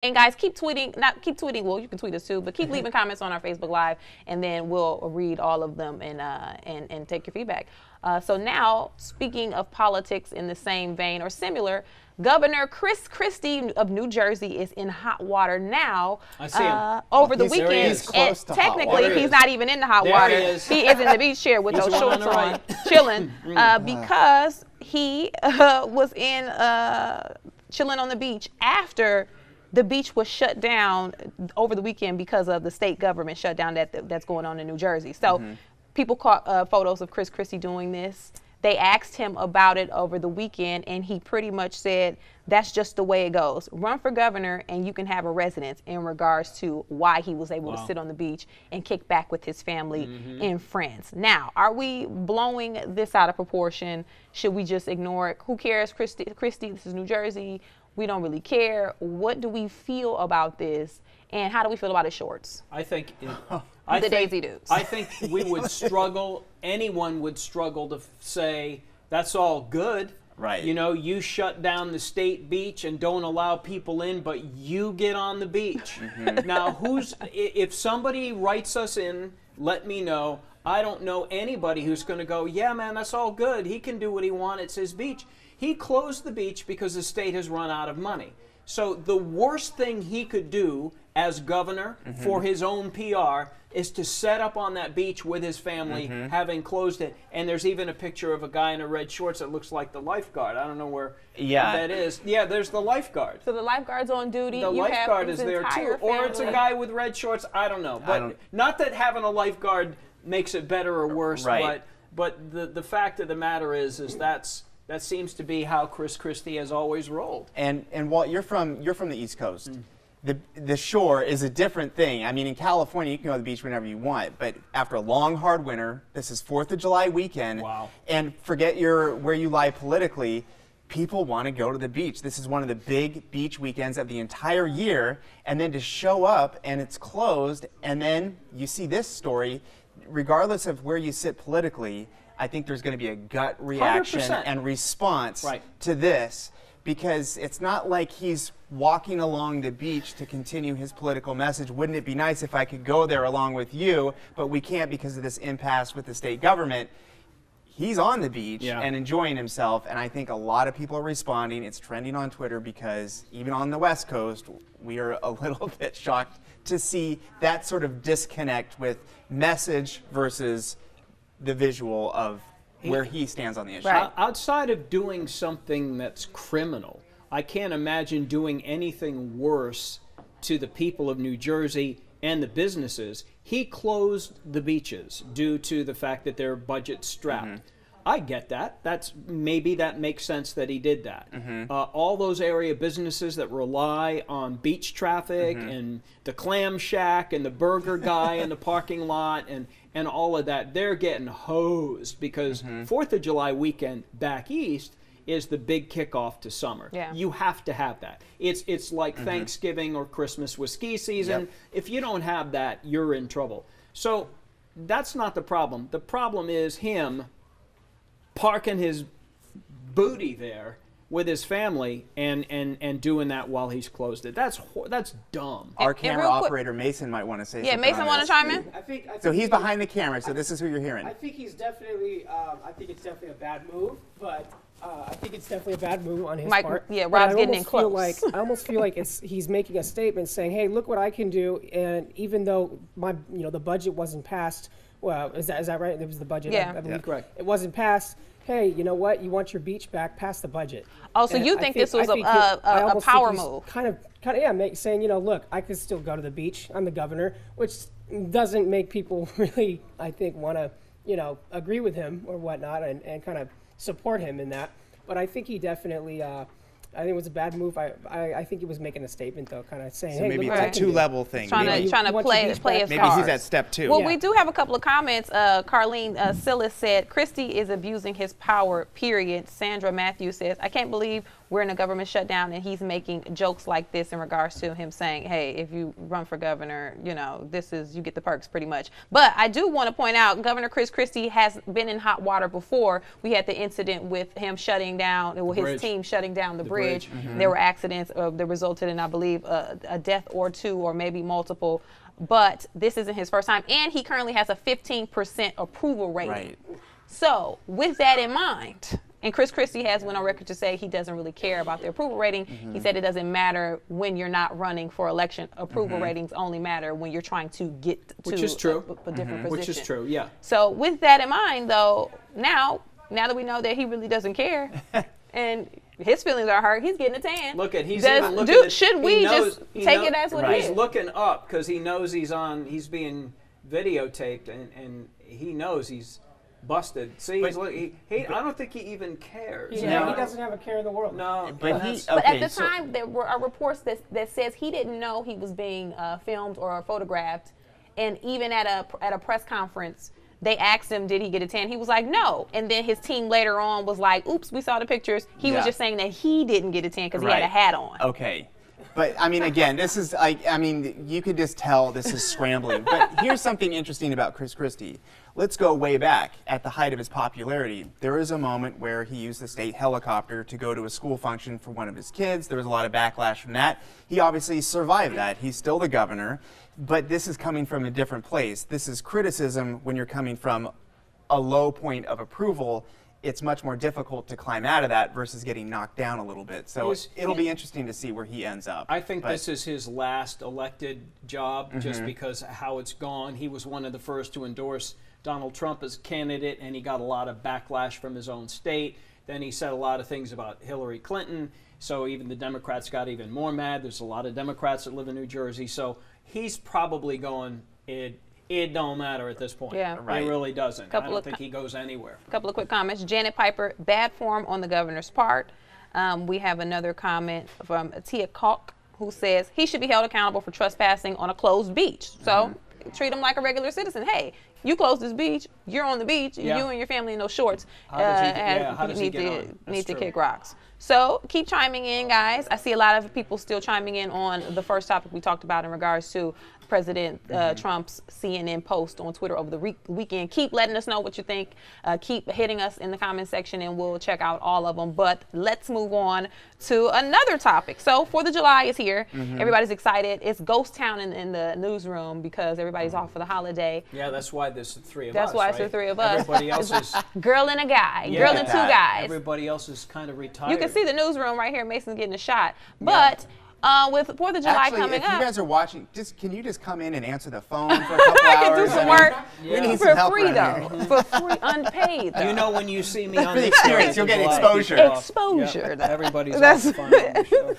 And guys, keep tweeting, well, you can tweet us too, but keep leaving comments on our Facebook Live, and then we'll read all of them and take your feedback. So now, speaking of politics in the same vein or similar, Governor Christie of New Jersey is in hot water now. I see him. Over the weekend. And technically, he's not even in the hot water. He is in the beach chair with those shorts on, chilling, because he was in chilling on the beach after the beach was shut down over the weekend because of the state government shutdown that's going on in New Jersey. So people caught photos of Christie doing this. They asked him about it over the weekend, and he pretty much said, that's just the way it goes. Run for governor, and you can have a residence, in regards to why he was able to sit on the beach and kick back with his family and friends. Now, are we blowing this out of proportion? Should we just ignore it? Who cares? Christie, this is New Jersey. We don't really care. What do we feel about this, and how do we feel about his shorts? I think Daisy Dukes. I think we would struggle. Anyone would struggle to say that's all good. Right. You know, you shut down the state beach and don't allow people in, but you get on the beach. Now, if somebody writes us in, let me know. I don't know anybody who's going to go, yeah, man, that's all good. He can do what he wants. It's his beach. He closed the beach because the state has run out of money. So the worst thing he could do as governor for his own PR is to set up on that beach with his family, having closed it. And there's even a picture of a guy in a red shorts that looks like the lifeguard. I don't know where that is. Yeah, there's the lifeguard. So the lifeguard's on duty. The lifeguard is there too. Or it's a guy with red shorts. I don't know. But not that having a lifeguard makes it better or worse. Right. But the fact of the matter is that seems to be how Christie has always rolled. And Walt, you're from the East Coast. The shore is a different thing. I mean, in California, you can go to the beach whenever you want, but after a long, hard winter, this is 4th of July weekend, and forget where you lie politically, people want to go to the beach. This is one of the big beach weekends of the entire year, and then to show up and it's closed, and then you see this story, regardless of where you sit politically, I think there's going to be a gut reaction 100%. And response to this, because it's not like he's walking along the beach to continue his political message. Wouldn't it be nice if I could go there along with you, but we can't because of this impasse with the state government. He's on the beach and enjoying himself, and I think a lot of people are responding. It's trending on Twitter because even on the West Coast, we are a little bit shocked to see that sort of disconnect with message versus the visual of where he stands on the issue. Outside of doing something that's criminal, I can't imagine doing anything worse to the people of New Jersey and the businesses. He closed the beaches due to the fact that their budget's strapped. I get that. Maybe that makes sense that he did that. All those area businesses that rely on beach traffic and the clam shack and the burger guy in the parking lot and all of that, they're getting hosed because 4th of July weekend back east is the big kickoff to summer. You have to have that. It's like Thanksgiving or Christmas with ski season. If you don't have that, you're in trouble. So that's not the problem. The problem is him parking his booty there with his family and doing that while he's closed it. That's dumb. Our camera operator Mason might want to say something. Yeah, Mason want to chime in? I think so he's behind the camera, so this is who you're hearing. I think he's definitely. I think it's definitely a bad move, but I think it's definitely a bad move on his part. Yeah, Rob's getting in close. I almost feel like he's making a statement saying, "Hey, look what I can do." And even though the budget wasn't passed, well, is that right? It was the budget. Yeah, I believe correct. It wasn't passed. Hey, you know what? You want your beach back? Pass the budget. Oh, so you think this was a power move? Kind of, saying, look, I could still go to the beach. I'm the governor, which doesn't make people really, I think, want to, agree with him or whatnot and kind of support him in that. But I think he definitely, I think it was a bad move. I think he was making a statement, though, kind of saying, so hey, maybe look it's a two-level thing. Trying to play his cards. Maybe he's at step 2. Well, we do have a couple of comments. Carlene Sillis said, Christie is abusing his power, period. Sandra Matthews says, I can't believe we're in a government shutdown and he's making jokes like this in regards to him saying, hey, if you run for governor, you get the perks pretty much. But I do want to point out, Governor Christie has been in hot water before. We had the incident with him shutting down, his team shutting down the bridge. bridge. There were accidents that resulted in, I believe, a death or two or maybe multiple. But this isn't his first time. And he currently has a 15% approval rating. Right. So with that in mind, and Chris Christie has went on record to say he doesn't really care about the approval rating. He said it doesn't matter when you're not running for election. Approval ratings only matter when you're trying to get to Which is true. a different position. Which is true, yeah. So with that in mind, though, now that we know that he really doesn't care, and his feelings are hurt, he's getting a tan. Look at should we just take it as what it is? He's looking up because he knows he's being videotaped, and he knows he's busted. See, I don't think he even cares. Yeah, he doesn't have a care in the world. No, but at the time, there were reports that says he didn't know he was being filmed or photographed, and even at a press conference, they asked him, did he get a tan? He was like, no. And then his team later on was like, oops, we saw the pictures. He was just saying that he didn't get a tan because he had a hat on. Okay. But, I mean, again, this is, you could just tell this is scrambling. But here's something interesting about Chris Christie. Let's go way back. At the height of his popularity, there was a moment where he used the state helicopter to go to a school function for one of his kids. There was a lot of backlash from that. He obviously survived that. He's still the governor. But this is coming from a different place. This is criticism when you're coming from a low point of approval. It's much more difficult to climb out of that versus getting knocked down a little bit. So it'll be interesting to see where he ends up. I think this is his last elected job just because how it's gone. He was one of the first to endorse Donald Trump as candidate, and he got a lot of backlash from his own state. Then he said a lot of things about Hillary Clinton, so even the Democrats got even more mad. There's a lot of Democrats that live in New Jersey, so he's probably going, it don't matter at this point. Yeah. It really doesn't. I don't think he goes anywhere. A couple of quick comments. Janet Piper, bad form on the governor's part. We have another comment from Tia Kalk, who says he should be held accountable for trespassing on a closed beach. So treat him like a regular citizen. Hey, you closed this beach. You're on the beach. You and your family in those shorts. Need to kick rocks. So keep chiming in, guys. I see a lot of people still chiming in on the first topic we talked about in regards to President Trump's CNN post on Twitter over the weekend. Keep letting us know what you think. Keep hitting us in the comment section, and we'll check out all of them. But let's move on to another topic. So 4th of July is here. Everybody's excited. It's ghost town in the newsroom because everybody's off for the holiday. Yeah, that's why there's the three of us. That's why it's the three of us. Everybody else is girl and a guy, girl and two guys. Everybody else is kind of retired. You can see the newsroom right here. Mason's getting a shot, but. With 4th of July coming up. If you guys are watching, can you just come in and answer the phone for a couple hours? I can do some work for free, though. For free, unpaid, though. You know, when you see me on the experience, you'll get exposure. Exposure. Everybody's off fun on the show.